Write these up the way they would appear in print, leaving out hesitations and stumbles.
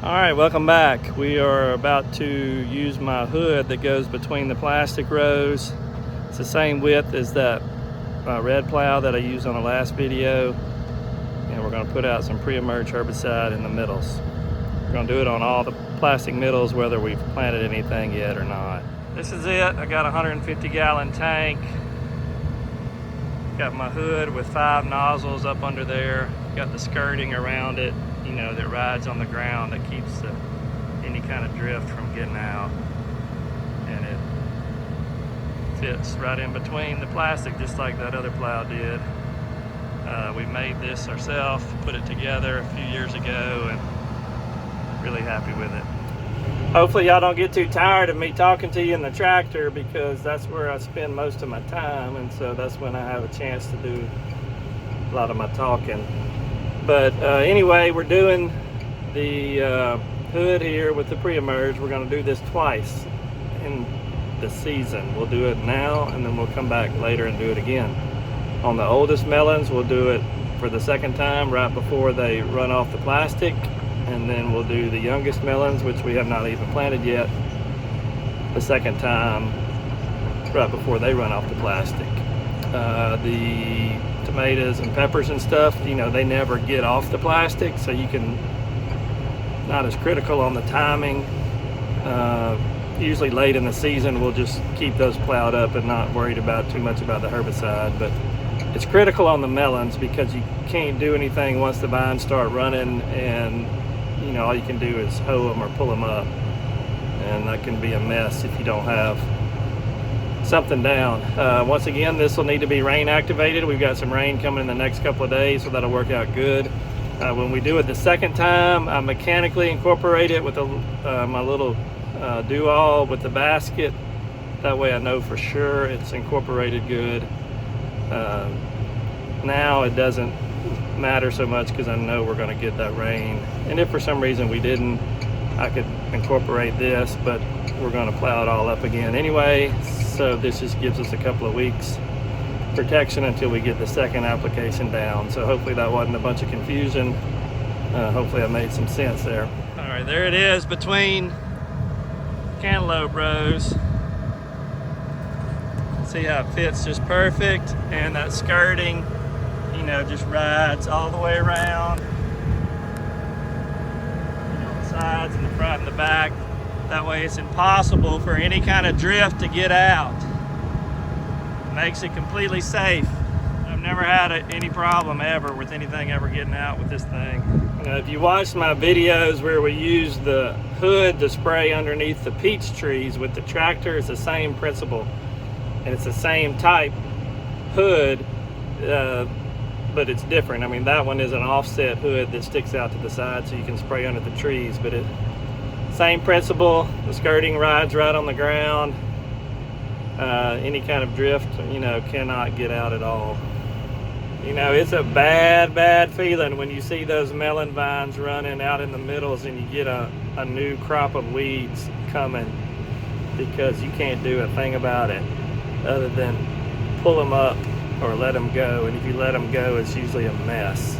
Alright, welcome back. We are about to use my hood that goes between the plastic rows. It's the same width as that red plow that I used on the last video. And we're going to put out some pre-emerge herbicide in the middles. We're going to do it on all the plastic middles whether we've planted anything yet or not. This is it. I got a 150-gallon tank. Got my hood with 5 nozzles up under there. Got the skirting around it, you know, that rides on the ground that keeps any kind of drift from getting out. And it fits right in between the plastic just like that other plow did. We made this ourselves, put it together a few years ago, and really happy with it. Hopefully y'all don't get too tired of me talking to you in the tractor, because that's where I spend most of my time, and so that's when I have a chance to do a lot of my talking. But anyway, we're doing the hood here with the pre-emerge. We're going to do this twice in the season. We'll do it now, and then we'll come back later and do it again. On the oldest melons, we'll do it for the second time right before they run off the plastic, and then we'll do the youngest melons, which we have not even planted yet, the second time right before they run off the plastic. The tomatoes and peppers and stuff, you know, they never get off the plastic, so you can, not as critical on the timing. Usually late in the season we'll just keep those plowed up and not worried about too much about the herbicide. But it's critical on the melons because you can't do anything once the vines start running, and you know, all you can do is hoe them or pull them up, and that can be a mess if you don't have something down. Once again, this will need to be rain activated. We've got some rain coming in the next couple of days, so that'll work out good. When we do it the second time, I mechanically incorporate it with my little do-all with the basket. That way I know for sure it's incorporated good. Now it doesn't matter so much because I know we're going to get that rain, and if for some reason we didn't, I could incorporate this, but we're going to plow it all up again anyway, so this just gives us a couple of weeks protection until we get the second application down. So hopefully that wasn't a bunch of confusion. Hopefully I made some sense there. All right, there it is between cantaloupe rows. See how it fits just perfect, and that skirting, you know, just rides all the way around, you know, the sides and the front and the back. That way it's impossible for any kind of drift to get out. It makes it completely safe. I've never had any problem ever with anything ever getting out with this thing. If you watched my videos where we use the hood to spray underneath the peach trees with the tractor, it's the same principle. And it's the same type hood, but it's different. I mean, that one is an offset hood that sticks out to the side so you can spray under the trees, but same principle. The skirting rides right on the ground. Any kind of drift, you know, cannot get out at all. You know, it's a bad feeling when you see those melon vines running out in the middles and you get a new crop of weeds coming, because you can't do a thing about it other than pull them up or let them go, and if you let them go, it's usually a mess.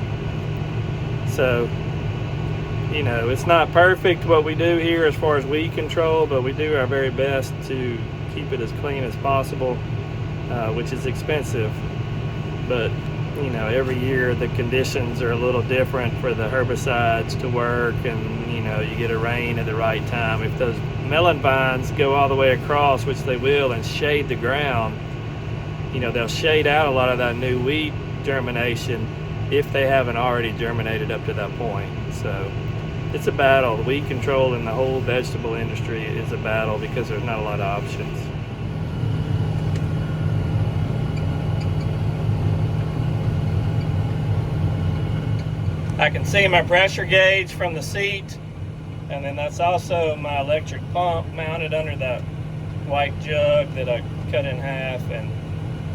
So, you know, it's not perfect what we do here as far as weed control, but we do our very best to keep it as clean as possible, which is expensive. But, you know, every year the conditions are a little different for the herbicides to work, and, you know, you get a rain at the right time. If those melon vines go all the way across, which they will, and shade the ground, you know, they'll shade out a lot of that new weed germination if they haven't already germinated up to that point. So it's a battle. The weed control in the whole vegetable industry is a battle because there's not a lot of options. I can see my pressure gauge from the seat, and then that's also my electric pump mounted under that white jug that I cut in half and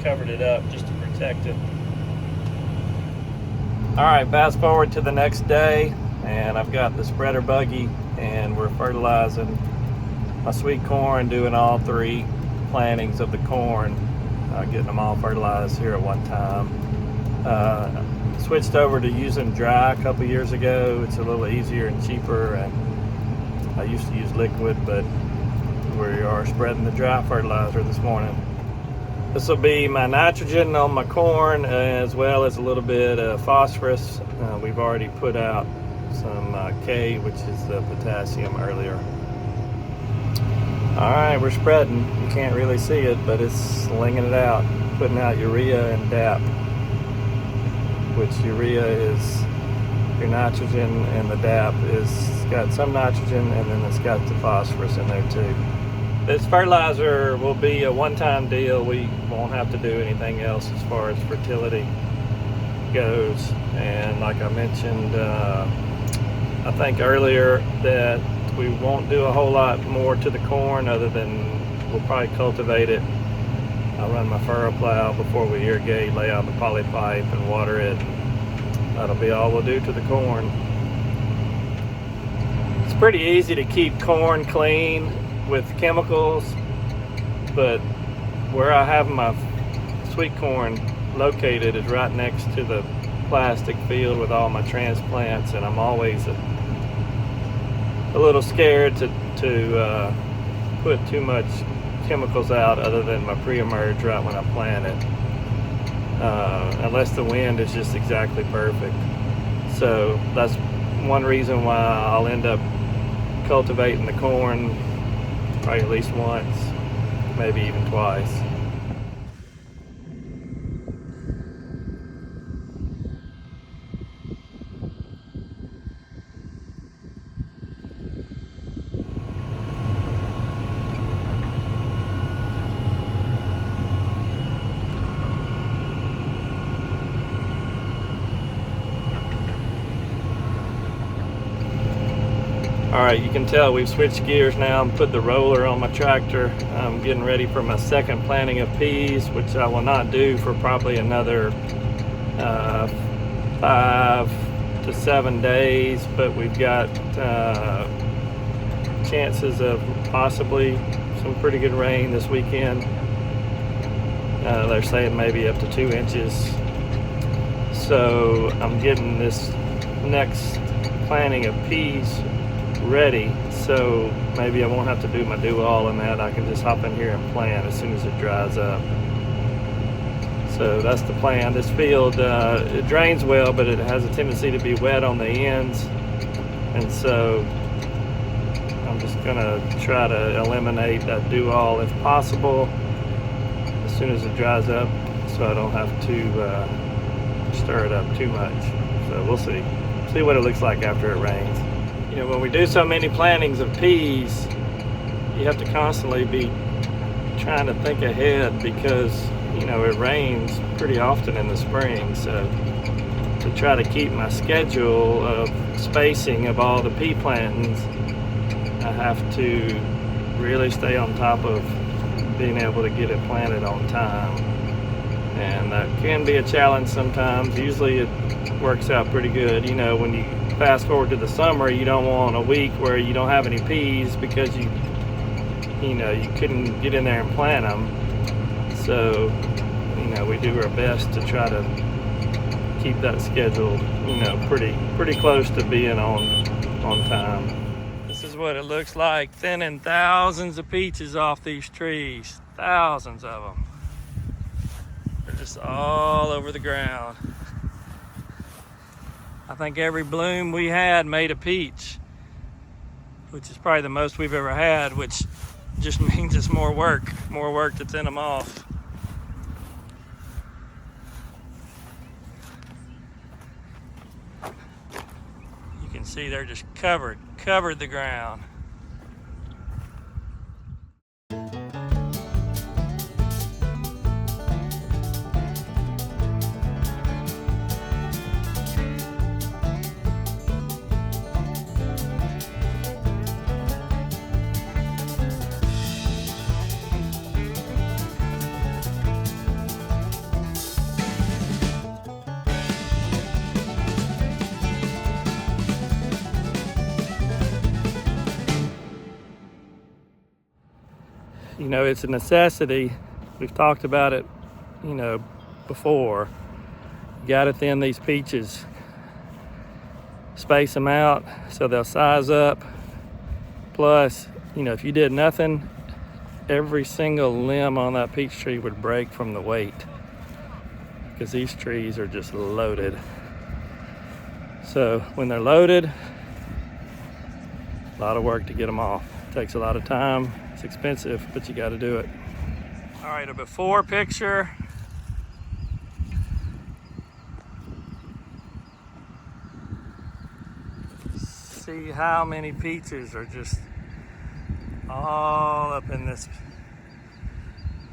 covered it up just to protect it. All right, fast forward to the next day, and I've got the spreader buggy, and we're fertilizing my sweet corn, doing all 3 plantings of the corn, getting them all fertilized here at one time. Switched over to using dry a couple years ago. It's a little easier and cheaper, and I used to use liquid, but we are spreading the dry fertilizer this morning. This will be my nitrogen on my corn, as well as a little bit of phosphorus. We've already put out some K, which is the potassium, earlier. All right, we're spreading. You can't really see it, but it's slinging it out, putting out urea and DAP, which urea is your nitrogen, and the DAP is got some nitrogen, and then it's got the phosphorus in there too. This fertilizer will be a one-time deal. We won't have to do anything else as far as fertility goes. And like I mentioned, I think earlier, that we won't do a whole lot more to the corn other than we'll probably cultivate it. I'll run my furrow plow before we irrigate, lay out the poly pipe and water it. That'll be all we'll do to the corn. It's pretty easy to keep corn clean with chemicals, but where I have my sweet corn located is right next to the plastic field with all my transplants, and I'm always a little scared to put too much chemicals out other than my pre-emerge right when I plant it, unless the wind is just exactly perfect. So that's one reason why I'll end up cultivating the corn probably at least once, maybe even twice. Alright, you can tell we've switched gears now and put the roller on my tractor. I'm getting ready for my second planting of peas, which I will not do for probably another 5 to 7 days, but we've got chances of possibly some pretty good rain this weekend. They're saying maybe up to 2 inches. So I'm getting this next planting of peas ready, so maybe I won't have to do my do-all in that. I can just hop in here and plant as soon as it dries up. So that's the plan. This field, it drains well, but it has a tendency to be wet on the ends, and so I'm just gonna try to eliminate that do-all if possible as soon as it dries up, so I don't have to stir it up too much. So we'll see what it looks like after it rains. You know, when we do so many plantings of peas, you have to constantly be trying to think ahead because, you know, it rains pretty often in the spring. So to try to keep my schedule of spacing of all the pea plantings, I have to really stay on top of being able to get it planted on time. And that can be a challenge sometimes. Usually it works out pretty good. You know, when you fast forward to the summer, you don't want a week where you don't have any peas because you couldn't get in there and plant them. So, you know, we do our best to try to keep that schedule, you know, pretty close to being on time. This is what it looks like, thinning thousands of peaches off these trees, thousands of them. They're just all over the ground. I think every bloom we had made a peach, which is probably the most we've ever had, which just means it's more work to thin them off. You can see they're just covered the ground. You know, it's a necessity. We've talked about it, you know, before. You gotta thin these peaches. Space them out so they'll size up. Plus, you know, if you did nothing, every single limb on that peach tree would break from the weight, because these trees are just loaded. So when they're loaded, a lot of work to get them off. It takes a lot of time, it's expensive, but you got to do it. All right, a before picture. See how many peaches are just all up in this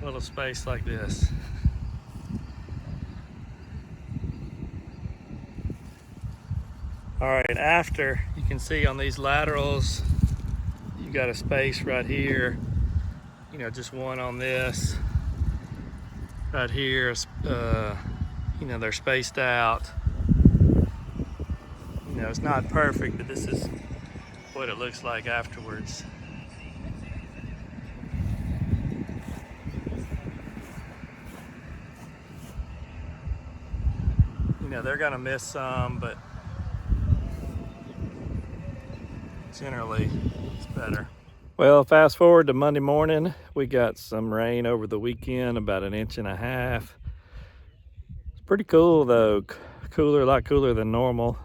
little space like this. All right, after, you can see on these laterals, you got a space right here, you know, just one on this. Right here, you know, they're spaced out. You know, it's not perfect, but this is what it looks like afterwards. You know, they're gonna miss some, but generally it's better. Well, fast forward to Monday morning, we got some rain over the weekend, about 1.5 inches. It's pretty cool though, cooler, a lot cooler than normal.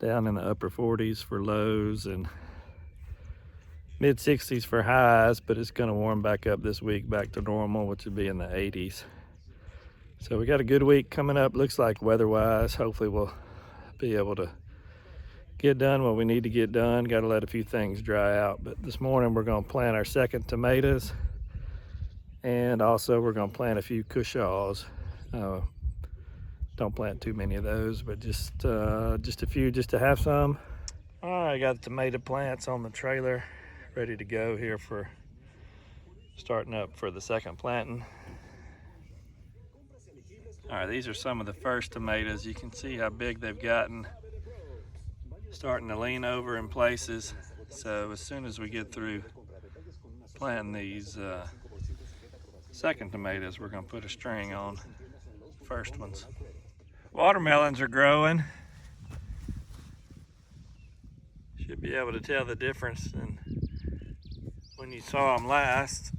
Down in the upper 40s for lows and mid 60s for highs, but it's gonna warm back up this week back to normal, which would be in the 80s. So we got a good week coming up, looks like weather-wise. Hopefully we'll be able to get done what we need to get done. Got to let a few things dry out. But this morning we're going to plant our second tomatoes, and also we're going to plant a few cushaws. Don't plant too many of those, but just a few, just to have some. All right, I got the tomato plants on the trailer ready to go here for starting up for the second planting. All right, these are some of the first tomatoes. You can see how big they've gotten, starting to lean over in places. So as soon as we get through planting these second tomatoes, we're going to put a string on the first ones. Watermelons are growing. Should be able to tell the difference than when you saw them last.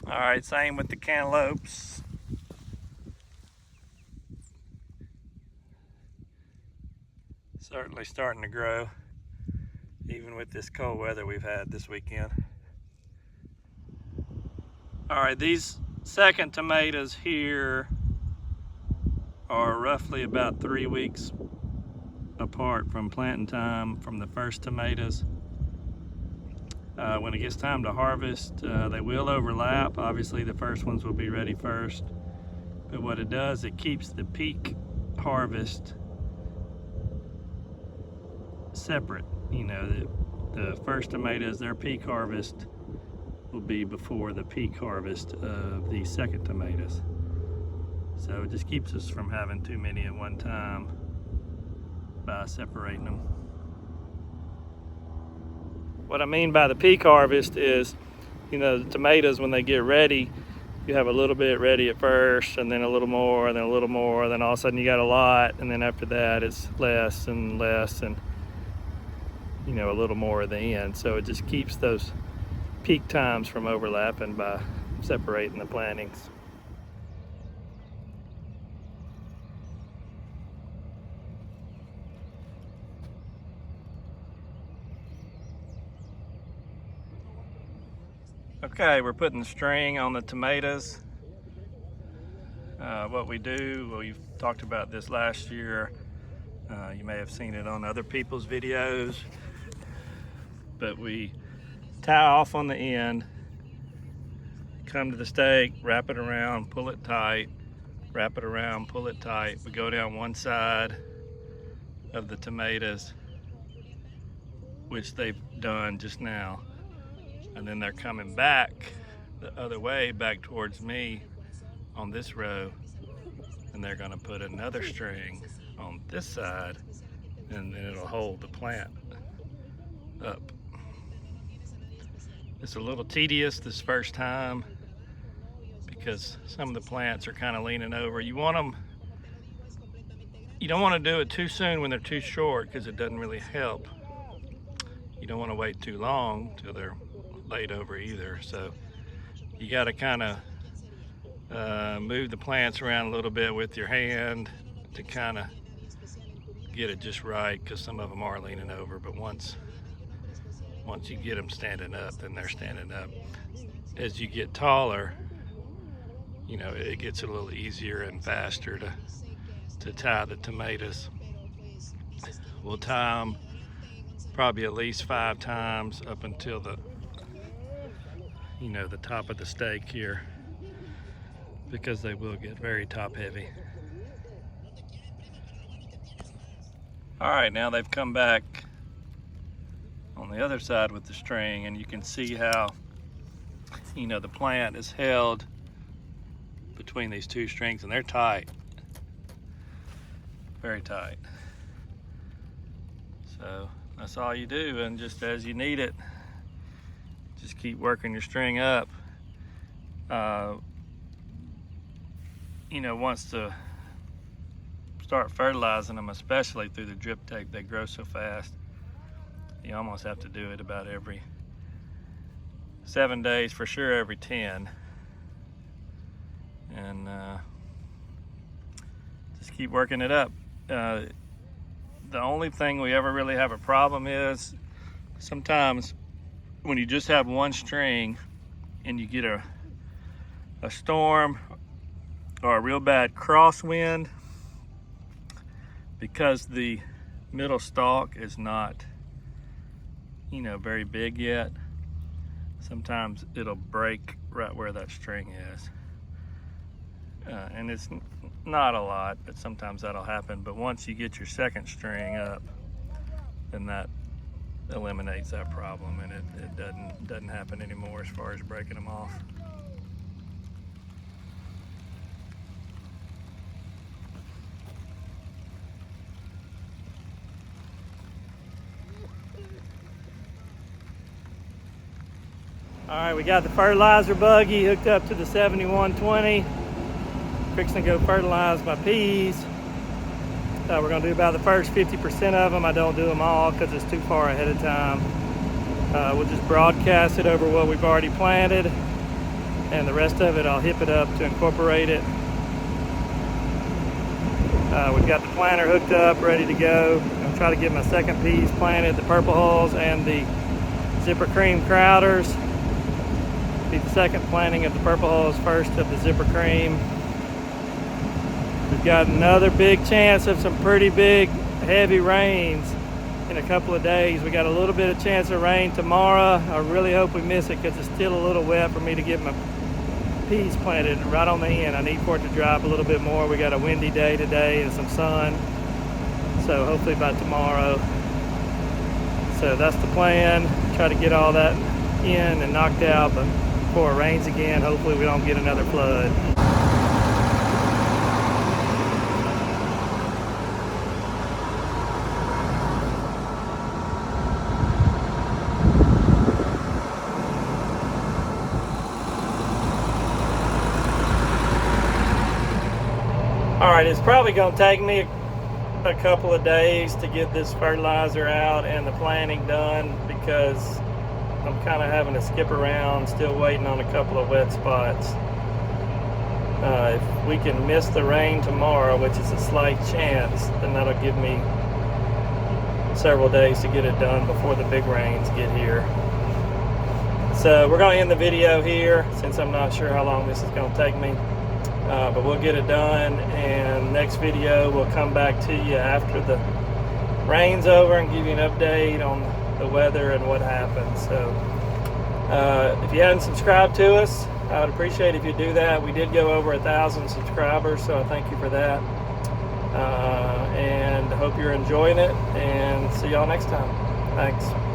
All right, same with the cantaloupes. Certainly starting to grow, even with this cold weather we've had this weekend. All right, these second tomatoes here are roughly about 3 weeks apart from planting time from the first tomatoes. When it gets time to harvest, they will overlap. Obviously the first ones will be ready first, but what it does, it keeps the peak harvest separate. You know, the first tomatoes, their peak harvest will be before the peak harvest of the second tomatoes. So it just keeps us from having too many at one time by separating them. What I mean by the peak harvest is, you know, the tomatoes, when they get ready, you have a little bit ready at first, and then a little more, and then a little more, and then all of a sudden you got a lot, and then after that it's less and less, and you know, a little more at the end. So it just keeps those peak times from overlapping by separating the plantings. Okay, we're putting the string on the tomatoes. What we do, well, you've talked about this last year. You may have seen it on other people's videos, but we tie off on the end, come to the stake, wrap it around, pull it tight, wrap it around, pull it tight. We go down one side of the tomatoes, which they've done just now, and then they're coming back the other way, back towards me on this row, and they're going to put another string on this side, and then it'll hold the plant up. It's a little tedious this first time because some of the plants are kind of leaning over. You want them you don't want to do it too soon when they're too short, because it doesn't really help. You don't want to wait too long till they're laid over either. So you got to kind of move the plants around a little bit with your hand to kind of get it just right, because some of them are leaning over. But once you get them standing up, then they're standing up. As you get taller, you know, it gets a little easier and faster to tie the tomatoes. We'll tie them probably at least 5 times up until the, you know, the top of the stake here, because they will get very top heavy. All right, now they've come back on the other side with the string, and you can see how, you know, the plant is held between these 2 strings, and they're tight, very tight. So that's all you do, and just as you need it, just keep working your string up. You know, once to start fertilizing them, especially through the drip tape, they grow so fast. You almost have to do it about every 7 days, for sure every 10. And just keep working it up. The only thing we ever really have a problem is sometimes when you just have one string and you get a storm or a real bad crosswind, because the middle stalk is not, you know, very big yet, sometimes it'll break right where that string is. And it's not a lot, but sometimes that'll happen. But once you get your second string up, then that eliminates that problem, and it doesn't happen anymore as far as breaking them off. All right, we got the fertilizer buggy hooked up to the 7120. Fixing to go fertilize my peas. We're gonna do about the first 50% of them. I don't do them all because it's too far ahead of time. We'll just broadcast it over what we've already planted, and the rest of it I'll hip it up to incorporate it. We've got the planter hooked up, ready to go. I'm gonna try to get my second peas planted, the purple hulls and the zipper cream crowders. Be the second planting of the purple hulls, first of the zipper cream. We've got another big chance of some pretty big heavy rains in a couple of days. We got a little bit of chance of rain tomorrow. I really hope we miss it because it's still a little wet for me to get my peas planted right on the end. I need for it to drop a little bit more. We got a windy day today and some sun, so hopefully by tomorrow. So that's the plan, try to get all that in and knocked out, but before it rains again, hopefully we don't get another flood. All right, it's probably gonna take me a couple of days to get this fertilizer out and the planting done, because I'm kind of having to skip around, still waiting on a couple of wet spots. If we can miss the rain tomorrow, which is a slight chance, then that'll give me several days to get it done before the big rains get here. So we're going to end the video here, since I'm not sure how long this is going to take me. But we'll get it done, and next video we'll come back to you after the rain's over and give you an update on the weather and what happened. So if you haven't subscribed to us, I would appreciate if you do that. We did go over 1,000 subscribers, so I thank you for that. And I hope you're enjoying it, and see y'all next time. Thanks.